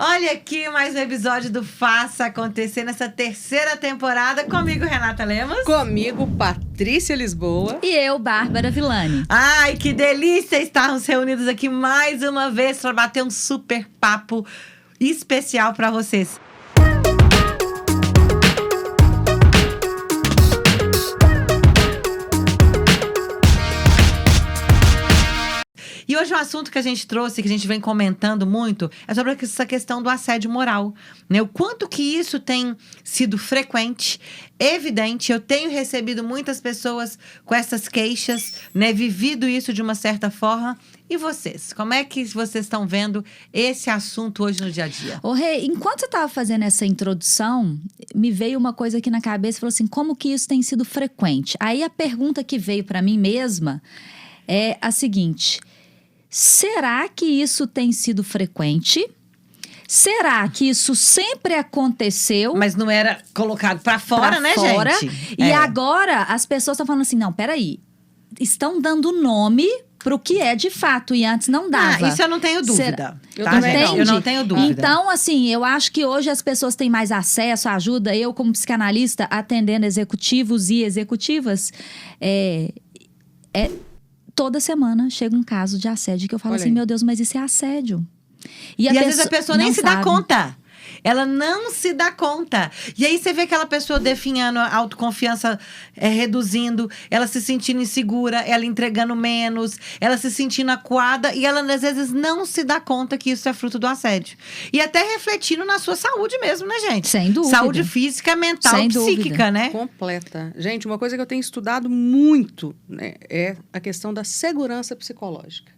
Olha aqui mais um episódio do Faça Acontecer nessa terceira temporada. Comigo, Renata Lemos. Comigo, Patrícia Lisboa. E eu, Bárbara Villani. Ai, que delícia estarmos reunidos aqui mais uma vez para bater um super papo especial para vocês. E hoje o assunto que a gente trouxe, que a gente vem comentando muito, é sobre essa questão do assédio moral, né? O quanto que isso tem sido frequente, evidente. Eu tenho recebido muitas pessoas com essas queixas, né? Vivido isso de uma certa forma. E vocês? Como é que vocês estão vendo esse assunto hoje no dia a dia? Ô, Rê, enquanto você estava fazendo essa introdução, me veio uma coisa aqui na cabeça e falou assim, como que isso tem sido frequente? Aí a pergunta que veio para mim mesma é a seguinte: será que isso tem sido frequente? Será que isso sempre aconteceu? Mas não era colocado pra fora, né, fora, gente? E agora as pessoas estão falando assim, não, peraí. Estão dando nome pro que é de fato, e antes não dava. Isso eu não tenho dúvida. Eu Tá, também gente? não. Eu não tenho dúvida. Então, assim, eu acho que hoje as pessoas têm mais acesso, ajuda. Eu, como psicanalista, atendendo executivos e executivas, toda semana chega um caso de assédio que eu falo Olha assim, aí. meu Deus, mas isso é assédio. E às vezes a pessoa nem não se dá sabe. conta. Ela não se dá conta. E aí você vê aquela pessoa definhando, a autoconfiança reduzindo, ela se sentindo insegura, ela entregando menos, ela se sentindo acuada, e ela às vezes não se dá conta que isso é fruto do assédio. E até refletindo na sua saúde mesmo, né, gente? Sem dúvida. Saúde física, mental, Sem psíquica, dúvida. né? Completa. Gente, uma coisa que eu tenho estudado muito, né, é a questão da segurança psicológica.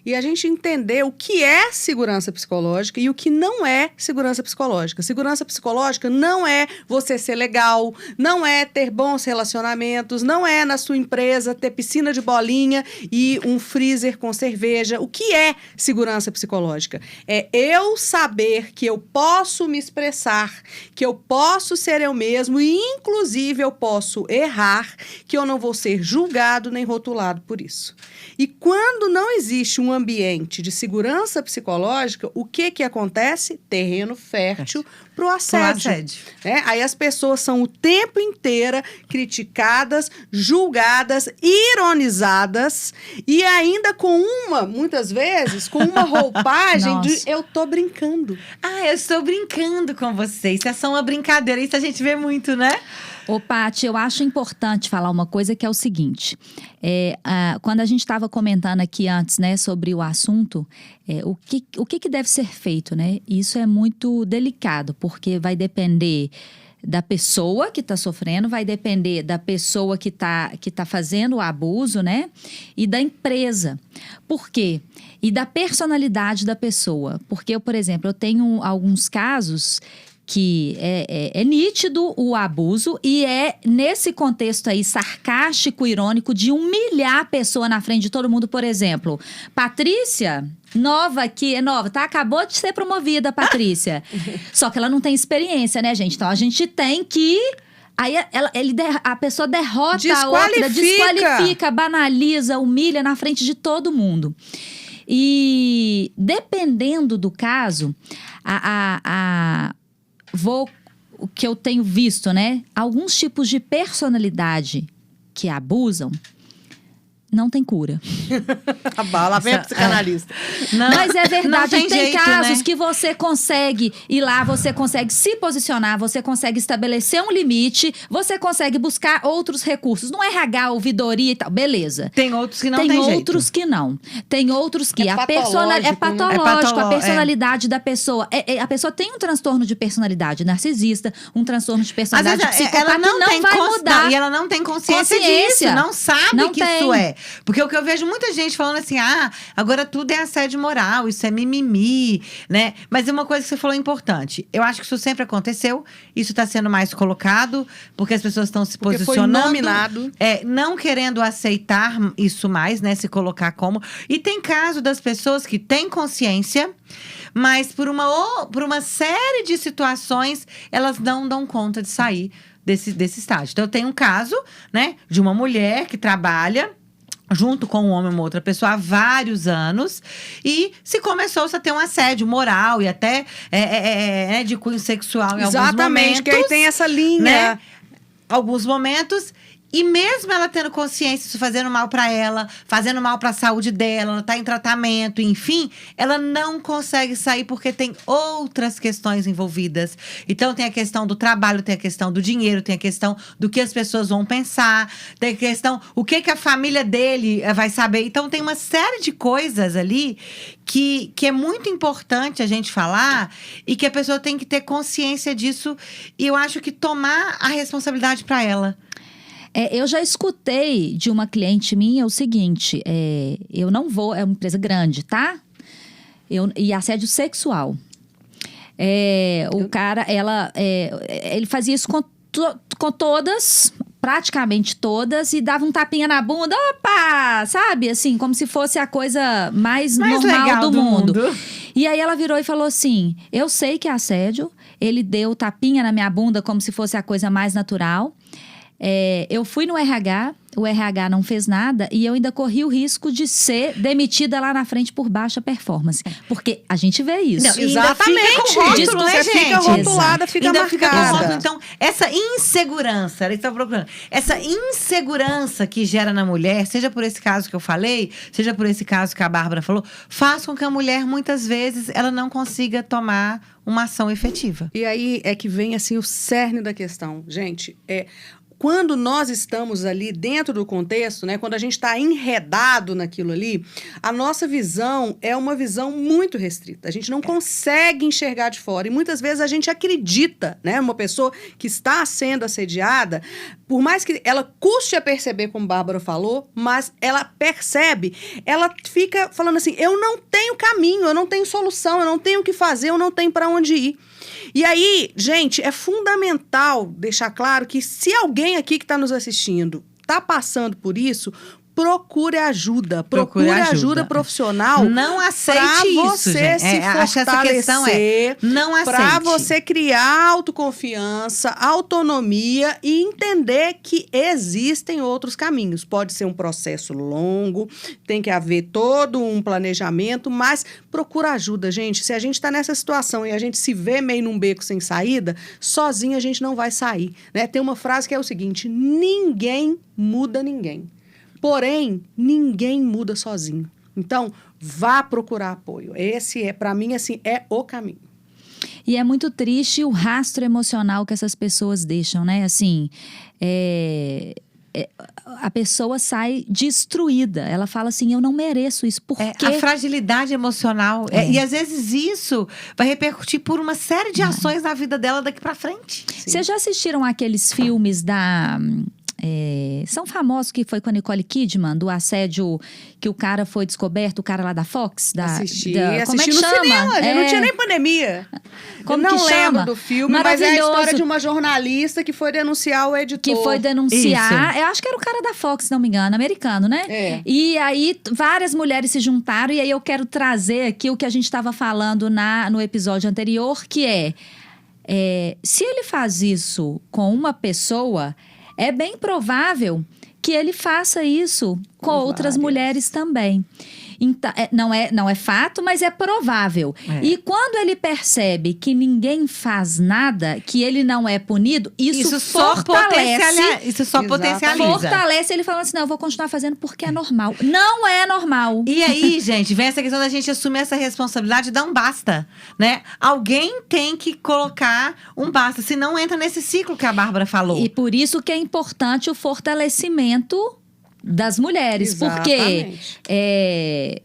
E a gente entender o que é segurança psicológica e o que não é segurança psicológica. Segurança psicológica não é você ser legal, não é ter bons relacionamentos, não é na sua empresa ter piscina de bolinha e um freezer com cerveja. O que é segurança psicológica? É eu saber que eu posso me expressar, que eu posso ser eu mesmo e, inclusive, eu posso errar, que eu não vou ser julgado nem rotulado por isso. E quando não existe um ambiente de segurança psicológica, o que acontece? Terreno fértil para o assédio. Aí as pessoas são o tempo inteiro criticadas, julgadas, ironizadas e ainda muitas vezes, com uma roupagem de eu tô brincando. Ah, eu estou brincando com vocês. Isso é só uma brincadeira. Isso a gente vê muito, né? Ô, Paty, eu acho importante falar uma coisa que é o seguinte. Quando a gente estava comentando aqui antes, né, sobre o assunto, o que deve ser feito, né? Isso é muito delicado, porque vai depender da pessoa que está sofrendo, vai depender da pessoa que tá fazendo o abuso, né? E da empresa. Por quê? E da personalidade da pessoa. Porque, por exemplo, eu tenho alguns casos que é nítido o abuso e é nesse contexto aí sarcástico, irônico, de humilhar a pessoa na frente de todo mundo. Por exemplo, Patrícia, nova aqui, tá? Acabou de ser promovida, Patrícia. Só que ela não tem experiência, né, gente? Então, a gente tem que... Aí a pessoa derrota a outra, desqualifica, banaliza, humilha na frente de todo mundo. E dependendo do caso, o que eu tenho visto, né? Alguns tipos de personalidade que abusam não tem cura. A bala vem a psicanalista. Não, mas é verdade, tem tem jeito, casos né? que você consegue ir lá, você consegue se posicionar, você consegue estabelecer um limite, você consegue buscar outros recursos. No RH, ouvidoria e tal, beleza. Tem outros que não tem Tem jeito. outros que não. Tem outros que É patológico, é patológico, a É. personalidade da pessoa. A pessoa tem um transtorno de personalidade narcisista, um transtorno de Às personalidade vezes psicopata, ela não tem vai mudar. Não, e ela não tem consciência disso, não sabe Não que tem. isso é. Porque o que eu vejo muita gente falando assim, agora tudo é assédio moral, isso é mimimi, né? Mas é uma coisa que você falou importante. Eu acho que isso sempre aconteceu, isso está sendo mais colocado, porque as pessoas estão se Porque posicionando. foi nominado. Não querendo aceitar isso mais, né? Se colocar como. E tem caso das pessoas que têm consciência, mas por uma série de situações, elas não dão conta de sair desse estágio. Então, eu tenho um caso, né? De uma mulher que trabalha junto com um homem ou uma outra pessoa há vários anos, e se começou a ter um assédio moral e até de cunho sexual em alguns momentos. Exatamente, que aí tem essa linha. Né? Alguns momentos. E mesmo ela tendo consciência disso fazendo mal para ela, fazendo mal para a saúde dela, ela tá em tratamento, enfim, ela não consegue sair porque tem outras questões envolvidas. Então tem a questão do trabalho, tem a questão do dinheiro, tem a questão do que as pessoas vão pensar, tem a questão o que a família dele vai saber. Então tem uma série de coisas ali que é muito importante a gente falar e que a pessoa tem que ter consciência disso e eu acho que tomar a responsabilidade para ela. Eu já escutei de uma cliente minha o seguinte, eu não vou, é uma empresa grande, tá? E assédio sexual. O cara, ele fazia isso com todas, praticamente todas, e dava um tapinha na bunda, opa, sabe? Assim, como se fosse a coisa mais normal do mundo. E aí ela virou e falou assim, eu sei que é assédio, ele deu tapinha na minha bunda como se fosse a coisa mais natural. Eu fui no RH, o RH não fez nada e eu ainda corri o risco de ser demitida lá na frente por baixa performance. Porque a gente vê isso. Não, exatamente. Rótulo, você fica rotulada, fica ainda marcada. Fica com rótulo. Então, essa insegurança, ela estava procurando, essa insegurança que gera na mulher, seja por esse caso que eu falei, seja por esse caso que a Bárbara falou, faz com que a mulher, muitas vezes, ela não consiga tomar uma ação efetiva. E aí é que vem, assim, o cerne da questão. Gente, quando nós estamos ali dentro do contexto, né, quando a gente está enredado naquilo ali, a nossa visão é uma visão muito restrita. A gente não consegue enxergar de fora. E muitas vezes a gente acredita, né, uma pessoa que está sendo assediada, por mais que ela custe a perceber, como a Bárbara falou, mas ela percebe, ela fica falando assim, eu não tenho caminho, eu não tenho solução, eu não tenho o que fazer, eu não tenho para onde ir. E aí, gente, é fundamental deixar claro que se alguém aqui que está nos assistindo está passando por isso, procure ajuda. Procure ajuda profissional. Não aceite pra isso, você gente. se Acho que essa questão não aceite. Para você criar autoconfiança, autonomia e entender que existem outros caminhos. Pode ser um processo longo, tem que haver todo um planejamento, mas procura ajuda, gente. Se a gente está nessa situação e a gente se vê meio num beco sem saída, sozinho a gente não vai sair, né? Tem uma frase que é o seguinte, ninguém muda ninguém. Porém, ninguém muda sozinho. Então, vá procurar apoio. Esse para mim, assim, é o caminho. E é muito triste o rastro emocional que essas pessoas deixam, né? Assim, a pessoa sai destruída. Ela fala assim, eu não mereço isso. Por quê? A fragilidade emocional. E às vezes isso vai repercutir por uma série de ações na vida dela daqui pra frente. Vocês já assistiram aqueles filmes da... são famosos, que foi com a Nicole Kidman, do assédio que o cara foi descoberto, o cara lá da Fox. Assisti como é que no chama? cinema, não tinha nem pandemia. Como eu não que chama? lembro do filme, mas é a história de uma jornalista que foi denunciar o editor. Que foi denunciar, Isso. eu acho que era o cara da Fox, se não me engano, americano, né? E aí várias mulheres se juntaram, e aí eu quero trazer aqui o que a gente estava falando no episódio anterior, que se ele faz isso com uma pessoa, é bem provável que ele faça isso com outras mulheres também. Então, não é fato, mas é provável. E quando ele percebe que ninguém faz nada, que ele não é punido, isso fortalece. Isso só potencializa. Fortalece ele falando assim, não, eu vou continuar fazendo porque é normal. Não é normal. E aí, gente, vem essa questão da gente assumir essa responsabilidade e dar um basta, né? Alguém tem que colocar um basta, senão entra nesse ciclo que a Bárbara falou. E por isso que é importante o fortalecimento das mulheres. Exatamente. Porque,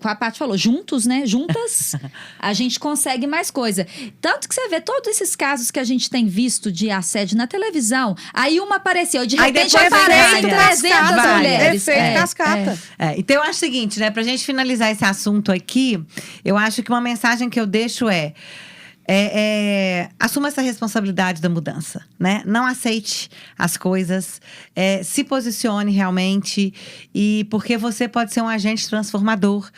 como a Paty falou, juntos, né? Juntas, a gente consegue mais coisa. Tanto que você vê todos esses casos que a gente tem visto de assédio na televisão, aí uma apareceu, de repente aparecem 300 mulheres. Efeito cascata. Então, eu acho o seguinte, né? Pra gente finalizar esse assunto aqui, eu acho que uma mensagem que eu deixo assuma essa responsabilidade da mudança, né? Não aceite as coisas, se posicione realmente, e porque você pode ser um agente transformador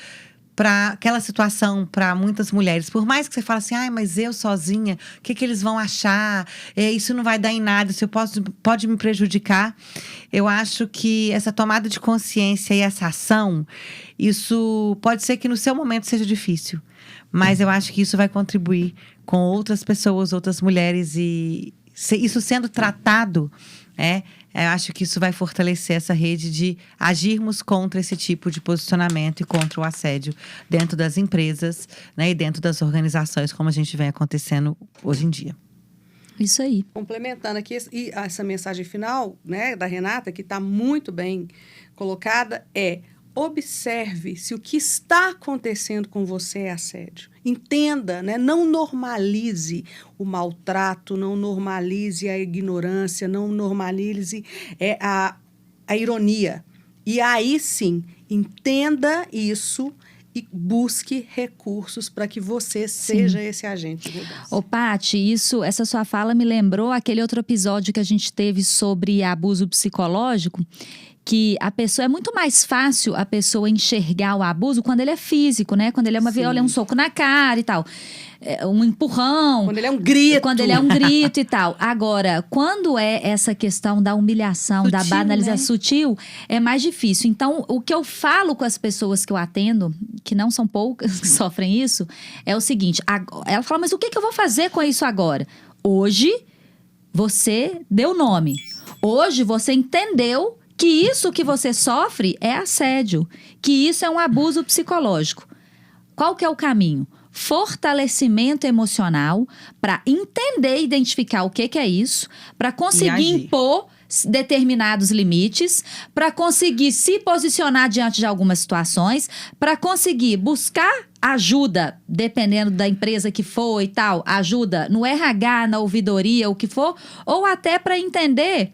para aquela situação para muitas mulheres. Por mais que você fale assim, ai, mas eu sozinha, o que eles vão achar? Isso não vai dar em nada, isso pode me prejudicar. Eu acho que essa tomada de consciência e essa ação, isso pode ser que no seu momento seja difícil. Mas eu acho que isso vai contribuir com outras pessoas, outras mulheres. E isso sendo tratado, eu acho que isso vai fortalecer essa rede de agirmos contra esse tipo de posicionamento e contra o assédio dentro das empresas, né, e dentro das organizações, como a gente vem acontecendo hoje em dia. Isso aí. Complementando aqui, e essa mensagem final, né, da Renata, que está muito bem colocada, observe se o que está acontecendo com você é assédio. Entenda, né? Não normalize o maltrato, não normalize a ignorância, não normalize a ironia. E aí sim, entenda isso e busque recursos para que você seja esse agente de mudança. Ô, Paty, essa sua fala me lembrou aquele outro episódio que a gente teve sobre abuso psicológico, que a pessoa, é muito mais fácil a pessoa enxergar o abuso quando ele é físico, né? Quando ele é olha, um soco na cara e tal. Um empurrão. Quando ele é um grito. Quando ele é um grito e tal. Agora, quando é essa questão da humilhação, sutil, da banalização, né? Sutil, é mais difícil. Então, o que eu falo com as pessoas que eu atendo, que não são poucas que sofrem isso, é o seguinte. Ela fala, mas o que eu vou fazer com isso agora? Hoje, você deu nome. Hoje, você entendeu que isso que você sofre é assédio, que isso é um abuso psicológico. Qual que é o caminho? Fortalecimento emocional para entender e identificar o que é isso, para conseguir impor determinados limites, para conseguir se posicionar diante de algumas situações, para conseguir buscar ajuda, dependendo da empresa que for e tal, ajuda no RH, na ouvidoria, o que for, ou até para entender.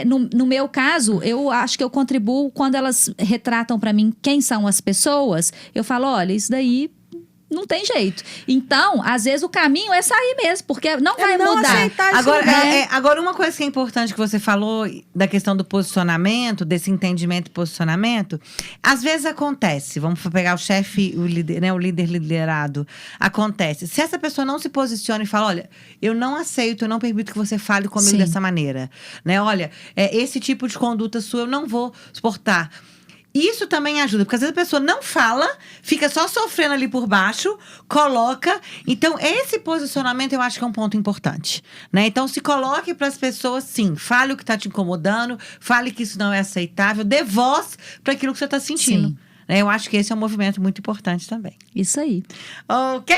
No meu caso, eu acho que eu contribuo quando elas retratam para mim quem são as pessoas. Eu falo, olha, isso daí não tem jeito. Então, às vezes o caminho é sair mesmo, porque não vai mudar. Agora, uma coisa que é importante que você falou da questão do posicionamento, desse entendimento e posicionamento, às vezes acontece, vamos pegar o chefe, o líder, né, o líder liderado, acontece. Se essa pessoa não se posiciona e fala, olha, eu não aceito, eu não permito que você fale comigo dessa maneira, né? Olha, esse tipo de conduta sua eu não vou suportar. Isso também ajuda, porque às vezes a pessoa não fala, fica só sofrendo ali por baixo, coloca. Então, esse posicionamento eu acho que é um ponto importante, né? Então, se coloque para as pessoas, sim, fale o que está te incomodando, fale que isso não é aceitável, dê voz para aquilo que você está sentindo. Sim. Eu acho que esse é um movimento muito importante também. Isso aí. Ok?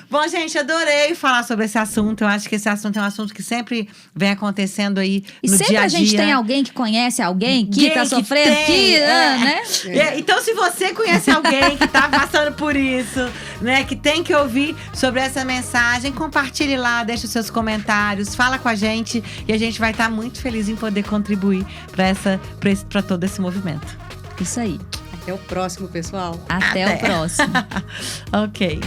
Bom, gente, adorei falar sobre esse assunto. Eu acho que esse assunto é um assunto que sempre vem acontecendo aí no dia a dia. E sempre a gente tem alguém que conhece alguém que está sofrendo, né? Então, se você conhece alguém que está passando por isso, né, que tem que ouvir sobre essa mensagem, compartilhe lá, deixe os seus comentários, fala com a gente e a gente vai estar muito feliz em poder contribuir para todo esse movimento. Isso aí. Até o próximo, pessoal. Até o próximo. Ok.